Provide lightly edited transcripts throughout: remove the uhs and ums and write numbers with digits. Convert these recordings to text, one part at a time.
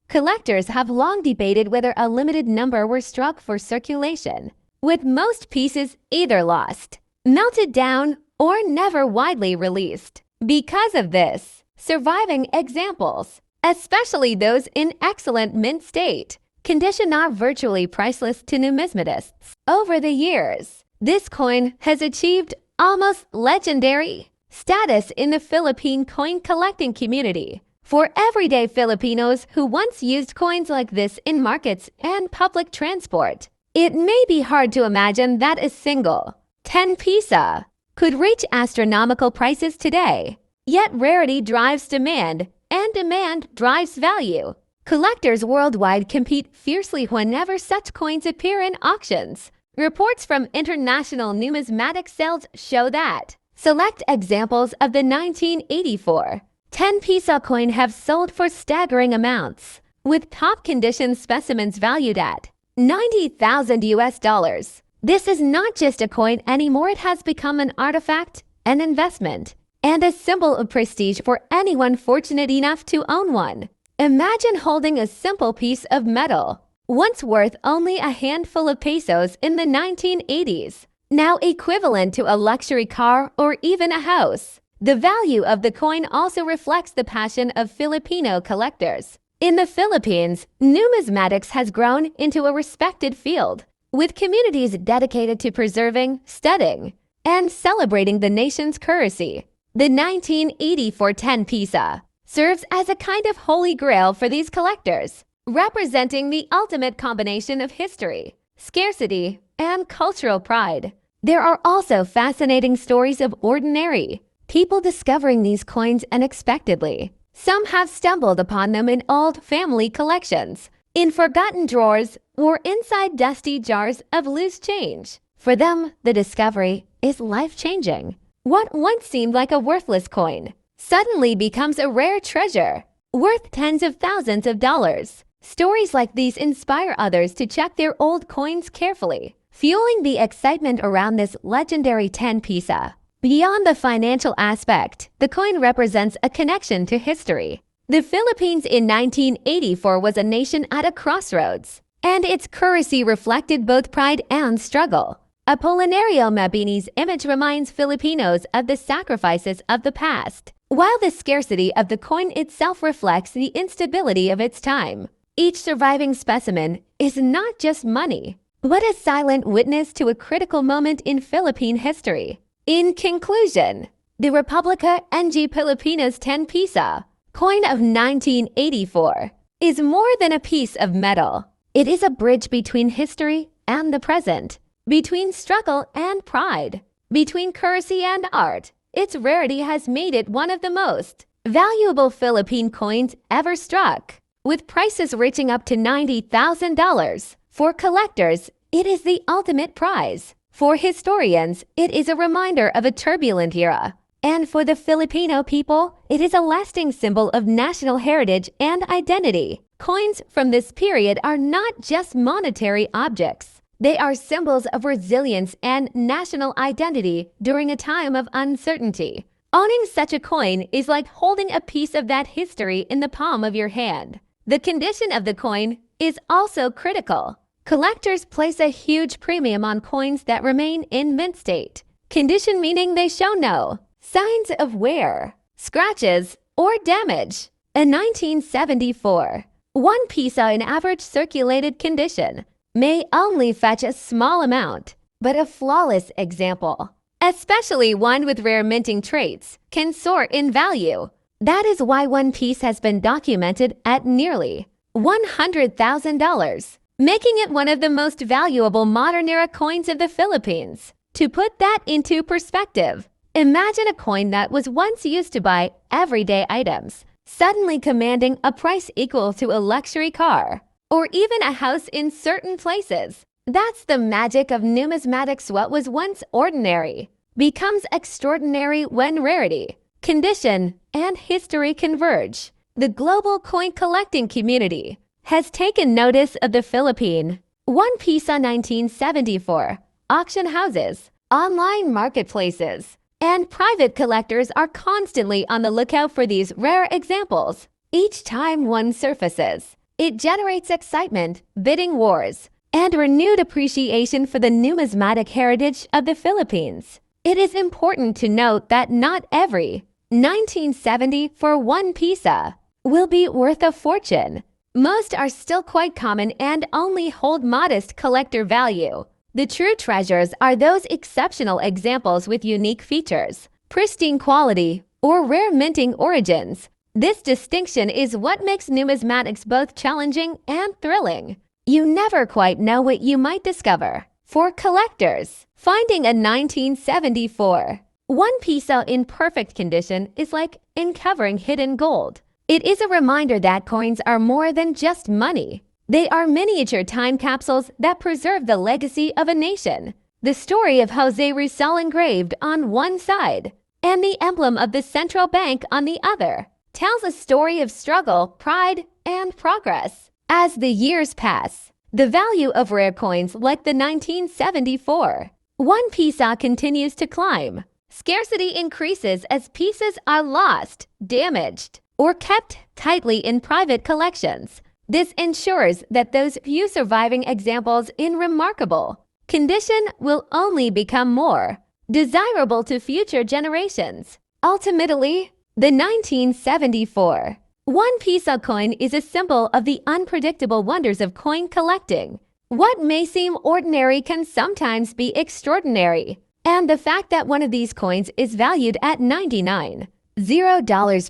Collectors have long debated whether a limited number were struck for circulation, with most pieces either lost, melted down, or never widely released. Because of this, surviving examples, especially those in excellent mint state, condition, are virtually priceless to numismatists. Over the years, this coin has achieved almost legendary status in the Philippine coin collecting community. For everyday Filipinos who once used coins like this in markets and public transport, it may be hard to imagine that a single 10 piso could reach astronomical prices today. Yet rarity drives demand, and demand drives value. Collectors worldwide compete fiercely whenever such coins appear in auctions. Reports from international numismatic sales show that select examples of the 1984 10 piso coin have sold for staggering amounts, with top condition specimens valued at $90,000. This is not just a coin anymore, it has become an artifact, an investment, and a symbol of prestige for anyone fortunate enough to own one. Imagine holding a simple piece of metal, once worth only a handful of pesos in the 1980s, now equivalent to a luxury car or even a house. The value of the coin also reflects the passion of Filipino collectors. In the Philippines, numismatics has grown into a respected field, with communities dedicated to preserving, studying, and celebrating the nation's currency. The 1984 10 piso serves as a kind of holy grail for these collectors, representing the ultimate combination of history, scarcity, and cultural pride. There are also fascinating stories of ordinary people discovering these coins unexpectedly. Some have stumbled upon them in old family collections, in forgotten drawers, or inside dusty jars of loose change. For them, the discovery is life-changing. What once seemed like a worthless coin suddenly becomes a rare treasure, worth tens of thousands of dollars. Stories like these inspire others to check their old coins carefully, fueling the excitement around this legendary 10 piso. Beyond the financial aspect, the coin represents a connection to history. The Philippines in 1984 was a nation at a crossroads, and its currency reflected both pride and struggle. Apolinario Mabini's image reminds Filipinos of the sacrifices of the past, while the scarcity of the coin itself reflects the instability of its time. Each surviving specimen is not just money, but a silent witness to a critical moment in Philippine history. In conclusion, the Republica ng Pilipinas 10 piso coin of 1984 is more than a piece of metal. It is a bridge between history and the present, between struggle and pride, between currency and art. Its rarity has made it one of the most valuable Philippine coins ever struck, with prices reaching up to $90,000. For collectors, it is the ultimate prize. For historians, it is a reminder of a turbulent era. And for the Filipino people, it is a lasting symbol of national heritage and identity. Coins from this period are not just monetary objects. They are symbols of resilience and national identity during a time of uncertainty. Owning such a coin is like holding a piece of that history in the palm of your hand. The condition of the coin is also critical. Collectors place a huge premium on coins that remain in mint state. Condition meaning they show no signs of wear, scratches, or damage. In 1974, 1 piso in average circulated condition may only fetch a small amount, but a flawless example, especially one with rare minting traits, can soar in value. That is why one piece has been documented at nearly $100,000, making it one of the most valuable modern-era coins of the Philippines. To put that into perspective, imagine a coin that was once used to buy everyday items, suddenly commanding a price equal to a luxury car, or even a house in certain places. That's the magic of numismatics. What was once ordinary becomes extraordinary when rarity, condition, and history converge. The global coin collecting community has taken notice of the Philippine 1 piso 1974. Auction houses, online marketplaces, and private collectors are constantly on the lookout for these rare examples. Each time one surfaces, It generates excitement, bidding wars, and renewed appreciation for the numismatic heritage of the Philippines. It is important to note that not every 1970 for 1 piso will be worth a fortune. Most are still quite common and only hold modest collector value. The true treasures are those exceptional examples with unique features, pristine quality, or rare minting origins. This distinction is what makes numismatics both challenging and thrilling. You never quite know what you might discover. For collectors, finding a 1974 1 piso in perfect condition is like uncovering hidden gold. It is a reminder that coins are more than just money. They are miniature time capsules that preserve the legacy of a nation. The story of Jose Rizal engraved on one side and the emblem of the central bank on the other tells a story of struggle, pride, and progress. As the years pass, the value of rare coins like the 1974 1 piso continues to climb. Scarcity increases as pieces are lost, damaged, or kept tightly in private collections. This ensures that those few surviving examples in remarkable condition will only become more desirable to future generations. Ultimately, the 1974 1 piso coin is a symbol of the unpredictable wonders of coin collecting. What may seem ordinary can sometimes be extraordinary, and the fact that one of these coins is valued at $99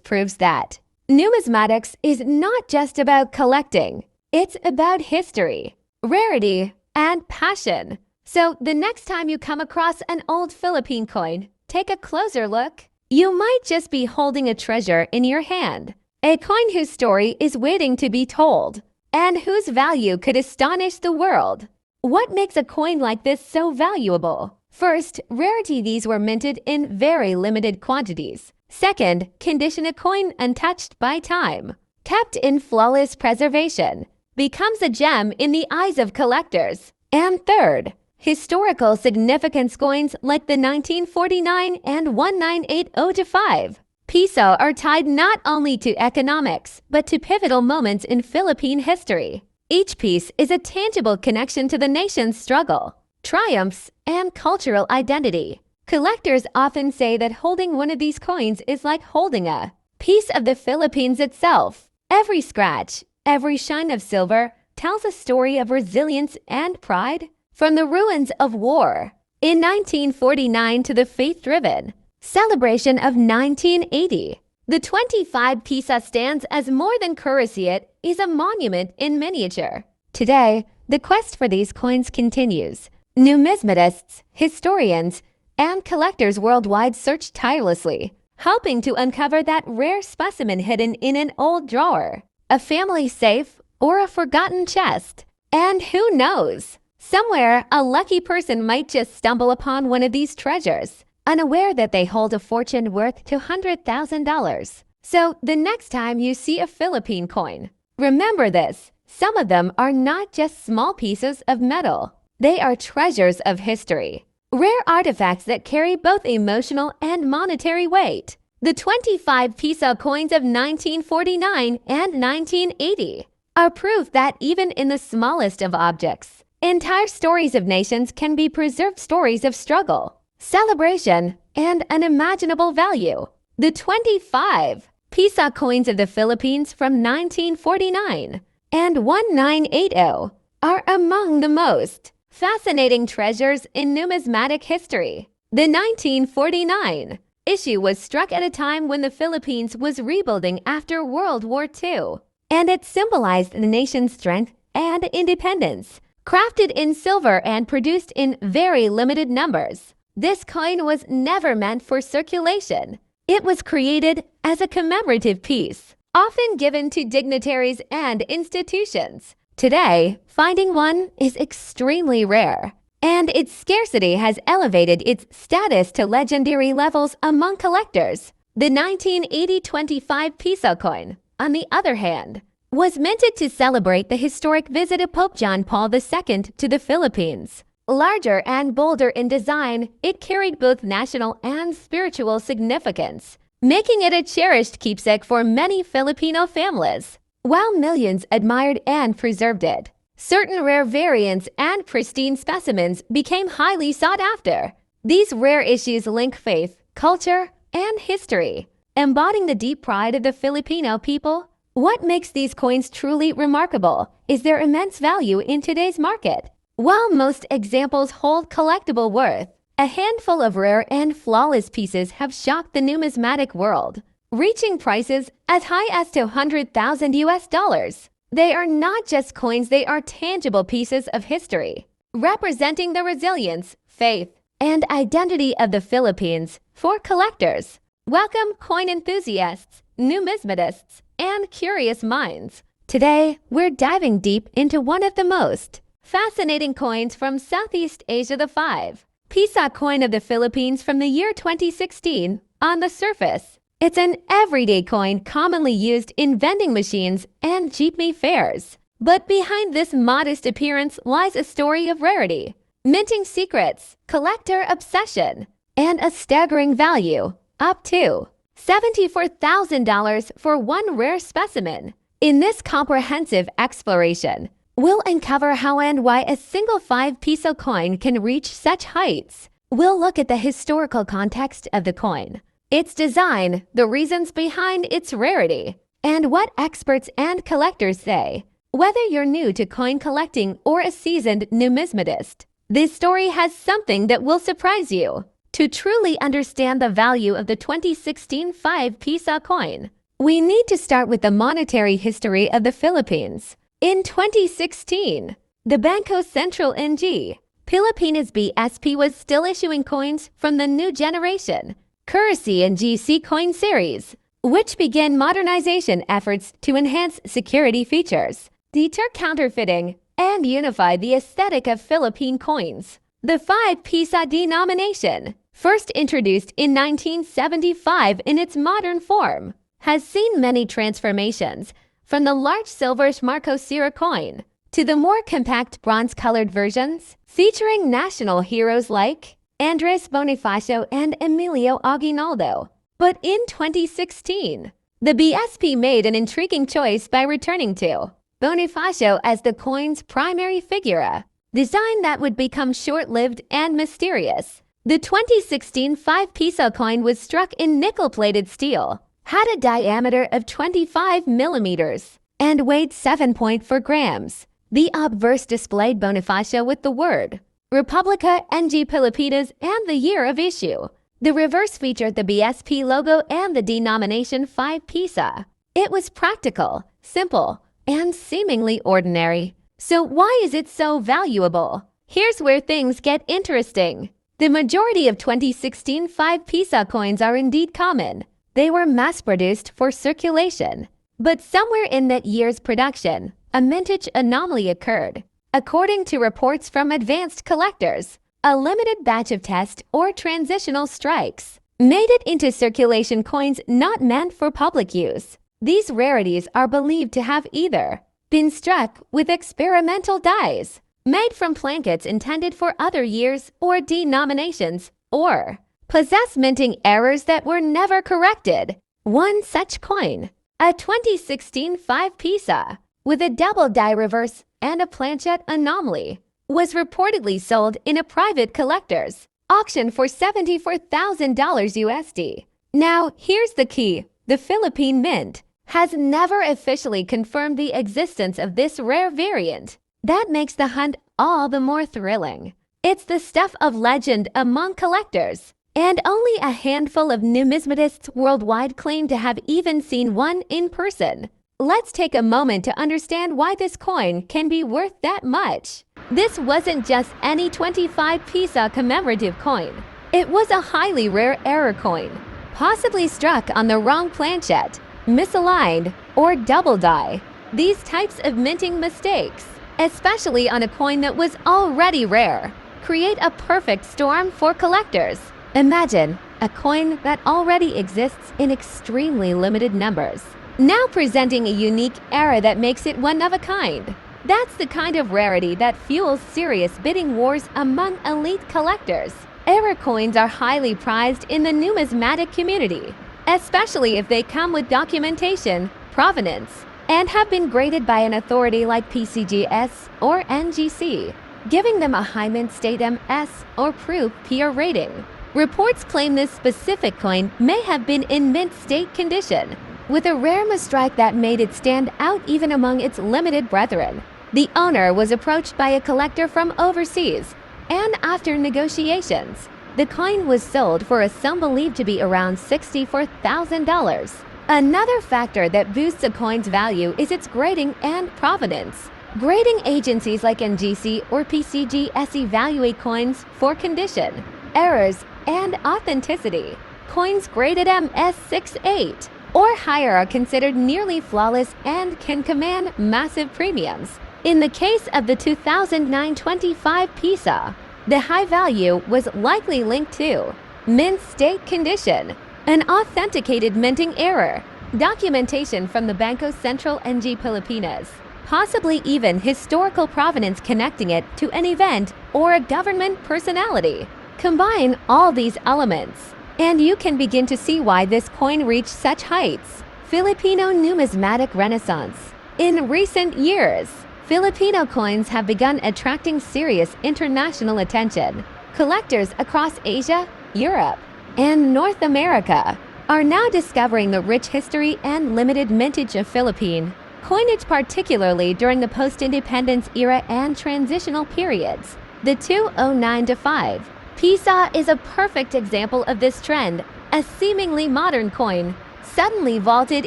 proves that numismatics is not just about collecting. It's about history, rarity, and passion. So the next time you come across an old Philippine coin, take a closer look. You might just be holding a treasure in your hand, a coin whose story is waiting to be told, and whose value could astonish the world. What makes a coin like this so valuable? First, rarity. These were minted in very limited quantities. Second, condition. A coin untouched by time, kept in flawless preservation, becomes a gem in the eyes of collectors. And third, historical significance. Coins like the 1949 and 1980-5 piso are tied not only to economics, but to pivotal moments in Philippine history. Each piece is a tangible connection to the nation's struggle, triumphs, and cultural identity. Collectors often say that holding one of these coins is like holding a piece of the Philippines itself. Every scratch, every shine of silver tells a story of resilience and pride. From the ruins of war in 1949 to the faith-driven celebration of 1980, the 25 piso stands as more than currency. It is a monument in miniature. Today, the quest for these coins continues. Numismatists, historians, and collectors worldwide search tirelessly, hoping to uncover that rare specimen hidden in an old drawer, a family safe, or a forgotten chest. And who knows? Somewhere, a lucky person might just stumble upon one of these treasures, unaware that they hold a fortune worth $200,000. So the next time you see a Philippine coin, remember this: some of them are not just small pieces of metal. They are treasures of history, rare artifacts that carry both emotional and monetary weight. The 25 piso coins of 1949 and 1980 are proof that even in the smallest of objects, entire stories of nations can be preserved. Stories of struggle, celebration, and unimaginable value. The 25 piso coins of the Philippines from 1949 and 1980 are among the most fascinating treasures in numismatic history. The 1949 issue was struck at a time when the Philippines was rebuilding after World War II, and it symbolized the nation's strength and independence. Crafted in silver and produced in very limited numbers, this coin was never meant for circulation. It was created as a commemorative piece, often given to dignitaries and institutions. Today, finding one is extremely rare, and its scarcity has elevated its status to legendary levels among collectors. The 1980 25 piso coin, on the other hand, was minted to celebrate the historic visit of Pope John Paul II to the Philippines. Larger and bolder in design, it carried both national and spiritual significance, making it a cherished keepsake for many Filipino families. while millions admired and preserved it. Certain rare variants and pristine specimens became highly sought after. These rare issues link faith, culture, and history, embodying the deep pride of the Filipino people. What makes these coins truly remarkable is their immense value in today's market. While most examples hold collectible worth, a handful of rare and flawless pieces have shocked the numismatic world, reaching prices as high as $200,000. They are not just coins, they are tangible pieces of history, representing the resilience, faith, and identity of the Philippines. For collectors, welcome coin enthusiasts, numismatists, and curious minds. Today, we're diving deep into one of the most fascinating coins from Southeast Asia, the 5 Piso coin of the Philippines from the year 2016. On the surface, it's an everyday coin commonly used in vending machines and jeepney fairs. But behind this modest appearance lies a story of rarity, minting secrets, collector obsession, and a staggering value, up to $74,000 for one rare specimen. In this comprehensive exploration, we'll uncover how and why a single 5 Piso coin can reach such heights. We'll look at the historical context of the coin, its design, the reasons behind its rarity, and what experts and collectors say. Whether you're new to coin collecting or a seasoned numismatist, this story has something that will surprise you. To truly understand the value of the 2016 5 Piso coin, we need to start with the monetary history of the Philippines. In 2016, the Bangko Sentral ng Pilipinas BSP was still issuing coins from the new generation Currency and GC coin series, which began modernization efforts to enhance security features, deter counterfeiting, and unify the aesthetic of Philippine coins. The 5 Piso denomination, first introduced in 1975 in its modern form, has seen many transformations, from the large silverish Marco Sierra coin to the more compact bronze-colored versions featuring national heroes like Andres Bonifacio and Emilio Aguinaldo. But in 2016, the BSP made an intriguing choice by returning to Bonifacio as the coin's primary figure, design that would become short-lived and mysterious. The 2016 5 Piso coin was struck in nickel-plated steel, had a diameter of 25 millimeters, and weighed 7.4 grams. The obverse displayed Bonifacio with the word Republica ng Pilipinas and the year of issue. The reverse featured the BSP logo and the denomination 5 Piso. It was practical, simple, and seemingly ordinary. So why is it so valuable? Here's where things get interesting. The majority of 2016 5 Piso coins are indeed common. They were mass-produced for circulation. But somewhere in that year's production, a mintage anomaly occurred. According to reports from advanced collectors, a limited batch of test or transitional strikes made it into circulation coins not meant for public use. These rarities are believed to have either been struck with experimental dies made from plankets intended for other years or denominations, or possess minting errors that were never corrected. One such coin, a 2016 5 Piso with a double die reverse and a planchette anomaly, was reportedly sold in a private collector's auction for $74,000 USD. Now, here's the key. The Philippine Mint has never officially confirmed the existence of this rare variant. That makes the hunt all the more thrilling. It's the stuff of legend among collectors, and only a handful of numismatists worldwide claim to have even seen one in person. Let's take a moment to understand why this coin can be worth that much. This wasn't just any 25 Piso commemorative coin. It was a highly rare error coin, possibly struck on the wrong planchette, misaligned, or double die. These types of minting mistakes, especially on a coin that was already rare, create a perfect storm for collectors. Imagine a coin that already exists in extremely limited numbers, now presenting a unique era that makes it one of a kind. That's the kind of rarity that fuels serious bidding wars among elite collectors. Error coins are highly prized in the numismatic community, especially if they come with documentation, provenance, and have been graded by an authority like PCGS or NGC, giving them a high mint state MS or proof PR rating. Reports claim this specific coin may have been in mint state condition, with a rare misstrike that made it stand out even among its limited brethren. The owner was approached by a collector from overseas, and after negotiations, the coin was sold for a sum believed to be around $64,000. Another factor that boosts a coin's value is its grading and provenance. Grading agencies like NGC or PCGS evaluate coins for condition, errors, and authenticity. Coins graded MS68 or higher are considered nearly flawless and can command massive premiums. In the case of the 2009 25 Piso, the high value was likely linked to mint state condition, an authenticated minting error, documentation from the Bangko Sentral NG Pilipinas, possibly even historical provenance connecting it to an event or a government personality. Combine all these elements, and you can begin to see why this coin reached such heights. Filipino numismatic renaissance. In recent years, Filipino coins have begun attracting serious international attention. Collectors across Asia, Europe, and North America are now discovering the rich history and limited mintage of Philippine coinage, particularly during the post-independence era and transitional periods. The 2009-5 Piso is a perfect example of this trend. A seemingly modern coin suddenly vaulted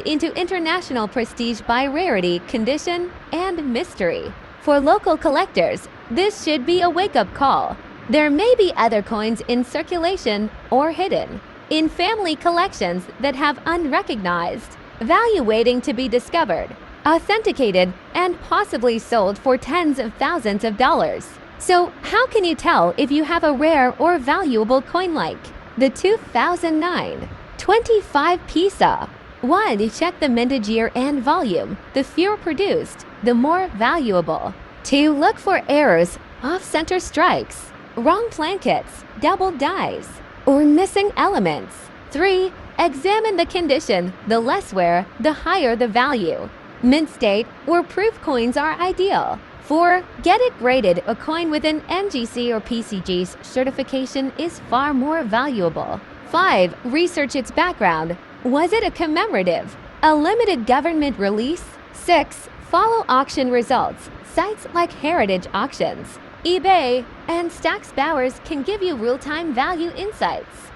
into international prestige by rarity, condition, and mystery. For local collectors, this should be a wake-up call. There may be other coins in circulation or hidden in family collections that have unrecognized value waiting to be discovered, authenticated, and possibly sold for tens of thousands of dollars. So, how can you tell if you have a rare or valuable coin like the 2009 25 Piso? 1. Check the mintage year and volume. The fewer produced, the more valuable. 2. Look for errors, off-center strikes, wrong plankets, double dies, or missing elements. 3. Examine the condition. The less wear, the higher the value. Mint state or proof coins are ideal. 4. Get it graded. A coin with an NGC or PCG's certification is far more valuable. 5. Research its background. Was it a commemorative, a limited government release? 6. Follow auction results. Sites like Heritage Auctions, eBay, and Stax Bowers can give you real-time value insights.